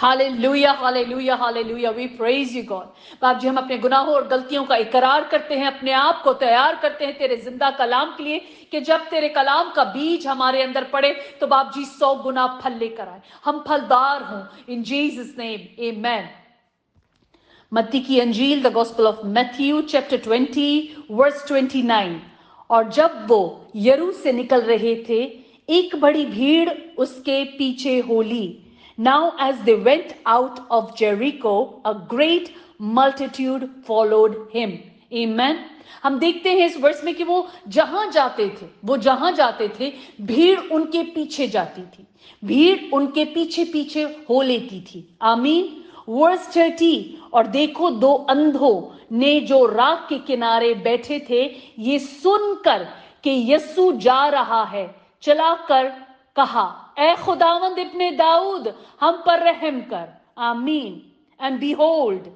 Hallelujah, hallelujah, hallelujah, we praise you God. बाप जी, हम अपने गुनाहों और गलतियों का इकरार करते हैं, अपने आप को तैयार करते हैं तेरे जिंदा कलाम के लिए, कि जब तेरे कलाम का बीज हमारे अंदर पड़े तो बाप जी 100 गुना फल लेकर आए, हम फलदार हों। In Jesus name, amen. मत्ती की अंजील, the gospel of Matthew chapter 20 verse 29। और जब वो यरू से निकल रहे थे, एक बड़ी भीड़ उसके पीछे हो ली। Now as they went out of Jericho, a great multitude followed him. Amen. हम देखते हैं इस वर्ष में कि वो जहां जाते थे भीड़ उनके पीछे जाती थी, भीड़ उनके पीछे पीछे हो लेती थी। आमीन। वर्स 30। और देखो, दो अंधों ने जो राह के किनारे बैठे थे, ये सुनकर कि यीशु जा रहा है, चलाकर कहा, ए खुदावंद इब्ने दाऊद, हम पर रहम कर। आमीन। And behold,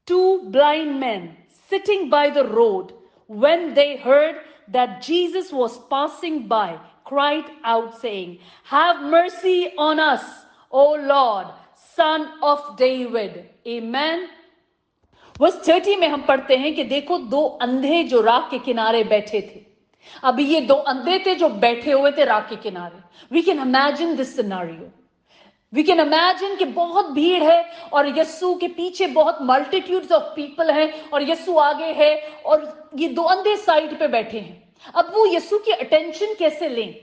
two blind men sitting by the road, when they heard that Jesus was passing by, cried out, saying, have mercy on us, O Lord, Son of David. Amen. Verse 30 में हम पढ़ते हैं कि देखो, दो अंधे जो राह के किनारे बैठे थे। अभी ये दो अंधे थे जो बैठे हुए थे राह के किनारे। We can imagine this scenario. We can imagine कि बहुत भीड़ है और यस्सु के पीछे बहुत मल्टीट्यूड्स ऑफ पीपल हैं और यस्सु आगे है और ये दो अंधे साइड पे बैठे हैं। अब वो यस्सु की अटेंशन कैसे लें?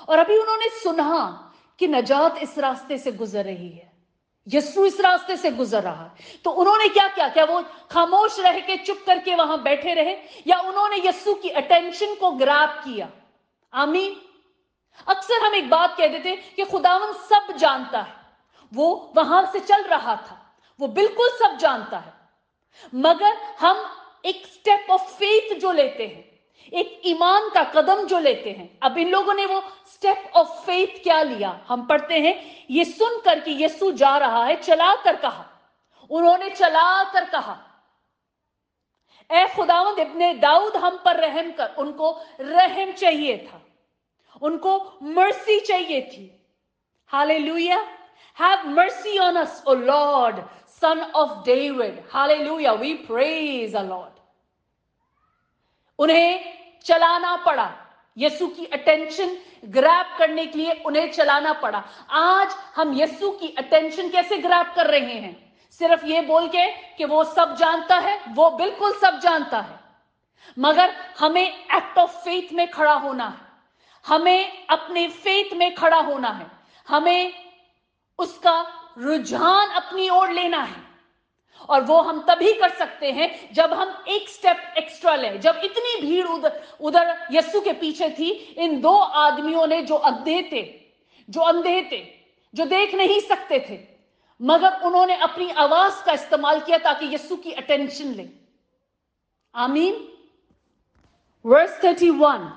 और अभी उन्होंने सुना कि नजात इस रास्ते से गुजर रही है, यस्सु इस रास्ते से गुजर रहा है। तो उन्होंने क्या किया? क्या वो खामोश रह के चुप करके वहां बैठे रहे, या उन्होंने यस्सु की अटेंशन को ग्रैब किया? आमीन। अक्सर हम एक बात कह देते हैं कि खुदावन सब जानता है। वो वहां से चल रहा था, वो बिल्कुल सब जानता है, मगर हम एक स्टेप ऑफ फेथ जो लेते हैं, एक ईमान का कदम जो लेते हैं। अब इन लोगों ने वो स्टेप ऑफ फेथ क्या लिया? हम पढ़ते हैं, ये सुनकर कि यीशु जा रहा है, चलाकर कहा, उन्होंने चलाकर कहा, ए खुदावंद इब्ने दाऊद, हम पर रहम कर। उनको रहम चाहिए था, उनको मर्सी चाहिए थी। Hallelujah. Have mercy on us, O Lord, son of David. Hallelujah, we praise the Lord. उन्हें चलाना पड़ा, यीशु की अटेंशन ग्रैब करने के लिए उन्हें चलाना पड़ा। आज हम यीशु की अटेंशन कैसे ग्रैब कर रहे हैं? सिर्फ ये बोल के कि वो सब जानता है। वो बिल्कुल सब जानता है, मगर हमें एक्ट ऑफ फेथ में खड़ा होना है, हमें अपने फेथ में खड़ा होना है, हमें उसका रुझान अपनी ओर लेना है। और वो हम तभी कर सकते हैं जब हम एक स्टेप एक्स्ट्रा लें। जब इतनी भीड़ उधर यीशु के पीछे थी, इन दो आदमियों ने जो अंधे थे, जो देख नहीं सकते थे, मगर उन्होंने अपनी आवाज का इस्तेमाल किया ताकि यीशु की अटेंशन ले। आमीन। वर्स 31।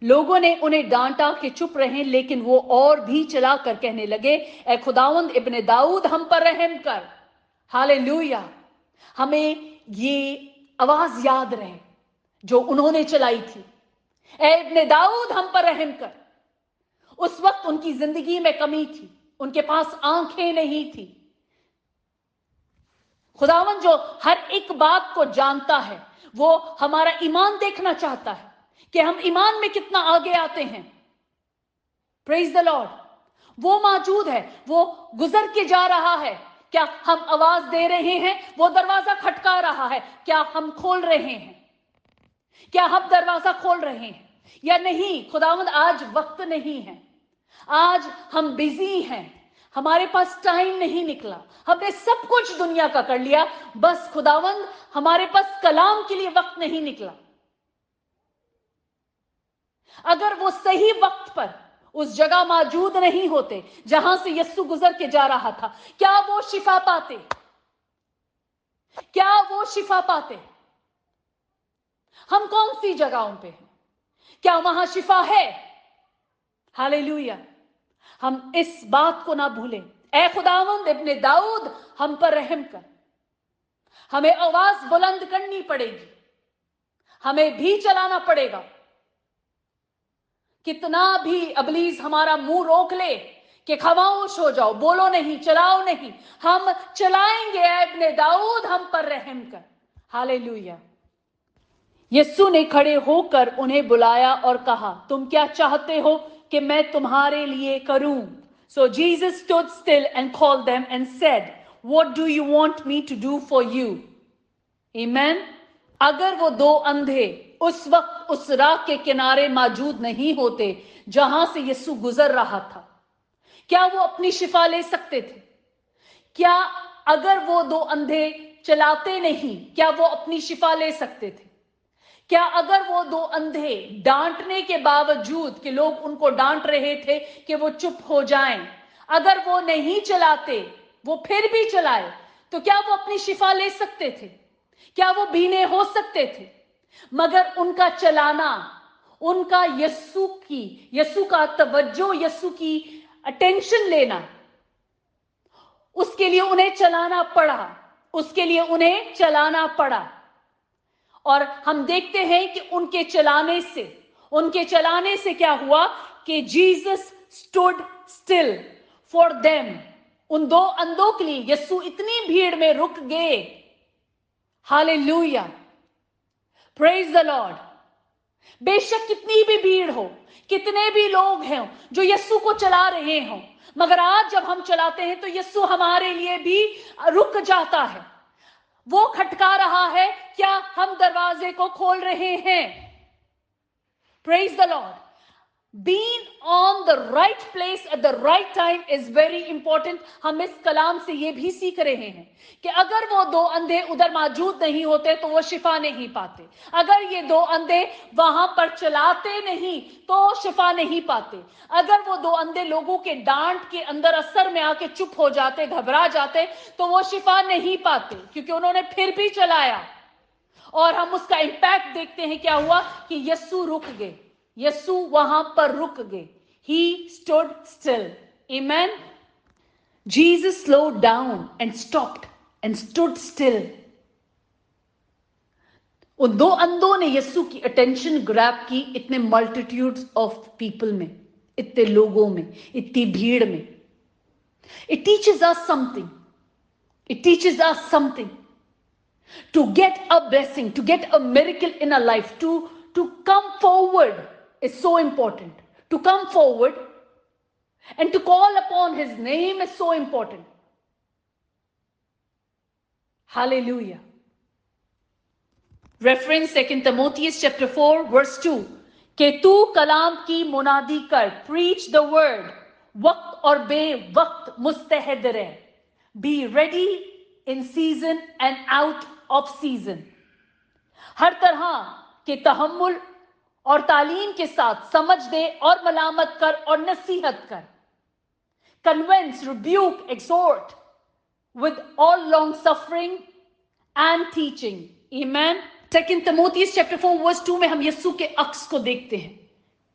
लोगों ने उन्हें डांटा कि चुप रहें, लेकिन वो और भी चलाकर कहने लगे, ए खुदावंद इब्ने दाऊद, हम पर रहम कर। हालेलुया। हमें ये आवाज याद रहे जो उन्होंने चलाई थी, ए इब्ने दाऊद, हम पर रहम कर। उस वक्त उनकी जिंदगी में कमी थी, उनके पास आंखें नहीं थी। खुदावन जो हर एक बात को जानता है, वो हमारा ईमान देखना चाहता है कि हम ईमान में कितना आगे आते हैं। Praise the Lord. वो मौजूद है, वो गुजर के जा रहा है। क्या हम आवाज दे रहे हैं? वो दरवाजा खटका रहा है, क्या हम खोल रहे हैं? क्या हम दरवाजा खोल रहे हैं या नहीं? खुदावंद आज वक्त नहीं है, आज हम बिजी हैं, हमारे पास टाइम नहीं निकला, हमने सब कुछ दुनिया का कर लिया, बस खुदावंद हमारे पास कलाम के लिए वक्त नहीं निकला। अगर वो सही वक्त पर उस जगह मौजूद नहीं होते जहां से यीशु गुजर के जा रहा था, क्या वो शिफा पाते? क्या वो शिफा पाते? हम कौन सी जगहों पे हैं? क्या वहां शिफा है? हालेलुया। हम इस बात को ना भूलें, ए खुदावंद इब्ने दाऊद, हम पर रहम कर। हमें आवाज बुलंद करनी पड़ेगी, हमें भी चलाना पड़ेगा। कितना भी अबलीस हमारा मुंह रोक ले, कि खामोश हो जाओ, बोलो नहीं, चलाओ नहीं, हम चलाएंगे, ऐ इब्ने दाऊद हम पर रहम कर। हालेलुया। यीशु ने खड़े होकर उन्हें बुलाया और कहा, तुम क्या चाहते हो कि मैं तुम्हारे लिए करूं? So Jesus stood still and called them and said, what do you want me to do for you? Amen. अगर वो दो अंधे उस वक्त उस राह के किनारे मौजूद नहीं होते जहां से यीशु गुजर रहा था, क्या वो अपनी शिफा ले सकते थे? क्या अगर वो दो अंधे चलाते नहीं, क्या वो अपनी शिफा ले सकते थे? क्या अगर वो दो अंधे डांटने के बावजूद कि लोग उनको डांट रहे थे कि वो चुप हो जाएं, अगर वो नहीं चलाते, वो फिर भी चलाए, तो क्या वो अपनी शिफा ले सकते थे? क्या वो बीने हो सकते थे? मगर उनका चलाना, उनका यीशु का तवज्जो, यीशु की अटेंशन लेना, उसके लिए उन्हें चलाना पड़ा, उसके लिए उन्हें चलाना पड़ा। और हम देखते हैं कि उनके चलाने से क्या हुआ कि Jesus stood still for them. उन दो अंधों के लिए यीशु इतनी भीड़ में रुक गए। Hallelujah, praise the Lord. बेशक कितनी भी भीड़ हो, कितने भी लोग हैं जो यीशु को चला रहे हों, मगर आज जब हम चलाते हैं तो यीशु हमारे लिए भी रुक जाता है। वो खटका रहा है, क्या हम दरवाजे को खोल रहे हैं? Praise the Lord. Being on the right place at the right time is very important. हम इस कलाम से ये भी सीख रहे हैं कि अगर वो दो अंधे उधर मौजूद नहीं होते तो वो शिफा नहीं पाते। अगर ये दो अंधे वहां पर चलाते नहीं तो शिफा नहीं पाते। अगर वो दो अंधे लोगों के डांट के अंदर असर में आके चुप हो जाते, घबरा जाते, तो वो शिफा नहीं पाते, क्योंकि उन्होंने फिर भी चलाया। और हम उसका इंपैक्ट देखते हैं, क्या हुआ कि यीशु रुक गए, यीशु वहां पर रुक गए। He stood still. Amen. Jesus slowed down and stopped and stood still. उन दो अंधों ने यीशु की अटेंशन ग्रैब की इतने मल्टीट्यूड्स ऑफ पीपल में, इतने लोगों में, इतनी भीड़ में। It teaches us something. It teaches us something. To get a blessing, to get a miracle in our life, to come forward is so important. To come forward and to call upon his name is so important. Hallelujah. Reference 2 Timothy chapter 4 verse 2 कि तू कलाम की मुनादी कर, preach the word, वक्त और बेवक्त मुस्तैद रह, be ready in season and out of season. हर तरह के तहम्मुल और तालीम के साथ समझ दे और मलामत कर और नसीहत कर। Convince, rebuke, exhort with all long suffering and teaching. Amen. 2 Timothy chapter 4 verse 2 में हम यीशु के अक्स को देखते हैं।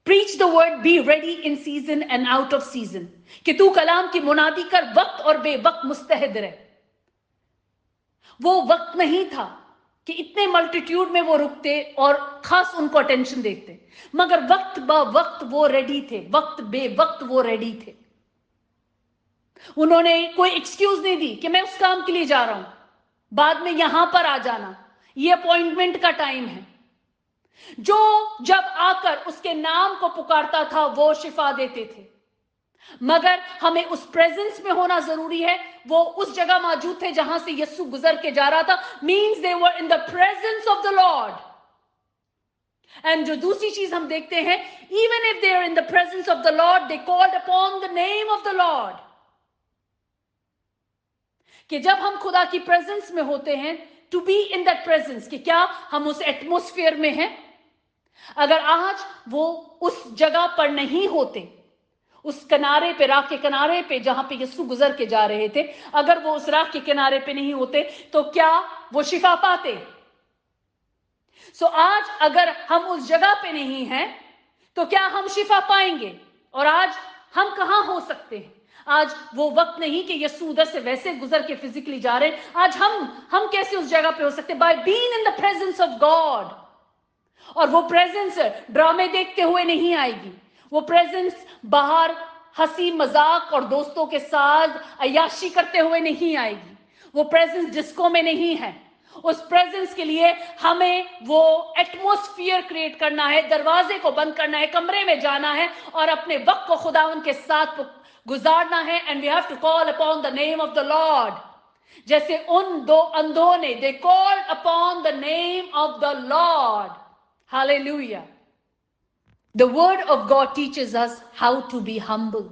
Preach the word, be ready in season and out of season. कि तू कलाम की मुनादी कर, वक्त और बेवक्त मुस्तैद रह। वो वक्त नहीं था कि इतने मल्टीट्यूड में वो रुकते और खास उनको अटेंशन देते, मगर वक्त ब वक्त वो रेडी थे, वक्त बेवक्त वो रेडी थे। उन्होंने कोई एक्सक्यूज नहीं दी कि मैं उस काम के लिए जा रहा हूं, बाद में यहां पर आ जाना, ये अपॉइंटमेंट का टाइम है। जो जब आकर उसके नाम को पुकारता था वो शिफा देते थे, मगर हमें उस प्रेजेंस में होना जरूरी है। वो उस जगह मौजूद थे जहां से यीशु गुजर के जा रहा था, means they were in the presence of the lord. And जो दूसरी चीज हम देखते हैं, even if they are in the presence of the lord, they called upon the name of the lord. कि जब हम खुदा की प्रेजेंस में होते हैं, to be in that presence, कि क्या हम उस एटमोस्फियर में हैं। अगर आज वो उस जगह पर नहीं होते, उस किनारे पे, राह के किनारे पे जहां पे यीशु गुजर के जा रहे थे, अगर वो उस राह के किनारे पे नहीं होते तो क्या वो शिफा पाते? सो आज अगर हम उस जगह पे नहीं हैं तो क्या हम शिफा पाएंगे? और आज हम कहां हो सकते हैं? आज वो वक्त नहीं कि यीशु उधर से वैसे गुजर के फिजिकली जा रहे हैं। आज हम कैसे उस जगह पे हो सकते? By being in the presence of God. और वो प्रेजेंस ड्रामे देखते हुए नहीं आएगी, वो प्रेजेंस बाहर हंसी मजाक और दोस्तों के साथ अय्याशी करते हुए नहीं आएगी। वो प्रेजेंस डिस्को में नहीं है। उस प्रेजेंस के लिए हमें वो एटमॉस्फेयर क्रिएट करना है, दरवाजे को बंद करना है, कमरे में जाना है और अपने वक्त को खुदावंद के साथ गुजारना है। And we have to call upon the name of the lord, जैसे उन दो अंधों ने, they called upon the name of the lord. Hallelujah. The word of God teaches us how to be humble,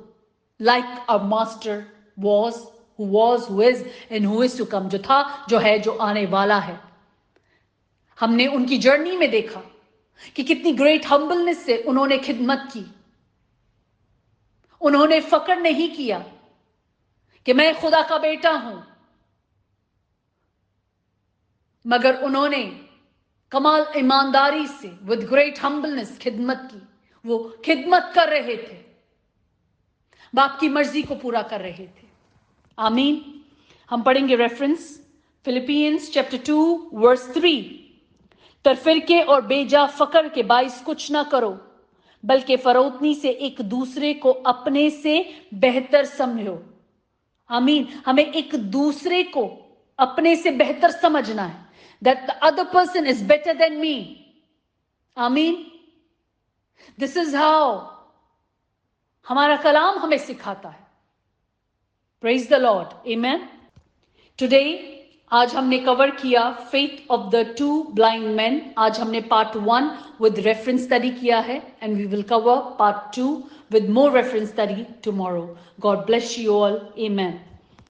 like our master was, who is, and who is to come. जो था, जो है, जो आने वाला है। हमने उनकी जर्नी में देखा कि कितनी ग्रेट हम्बलनेस से उन्होंने खिदमत की। उन्होंने फक्र नहीं किया कि मैं खुदा का बेटा हूं, मगर उन्होंने कमाल ईमानदारी से विद ग्रेट हम्बलनेस खिदमत की। वो खिदमत कर रहे थे, बाप की मर्जी को पूरा कर रहे थे। आमीन। हम पढ़ेंगे रेफरेंस फिलिपियंस चैप्टर 2 वर्स 3। तरफिरके और बेजा फकर के बाइस कुछ ना करो, बल्कि फरोतनी से एक दूसरे को अपने से बेहतर समझो। आमीन। हमें एक दूसरे को अपने से बेहतर समझना है, that the other person is better than me. आमीन। This is how हमारा कलाम हमें सिखाता है। Praise the Lord. Amen. Today, आज हमने कवर किया faith of the two blind men. आज हमने part 1 with reference study किया है, and we will cover part 2 with more reference study tomorrow. God bless you all. Amen.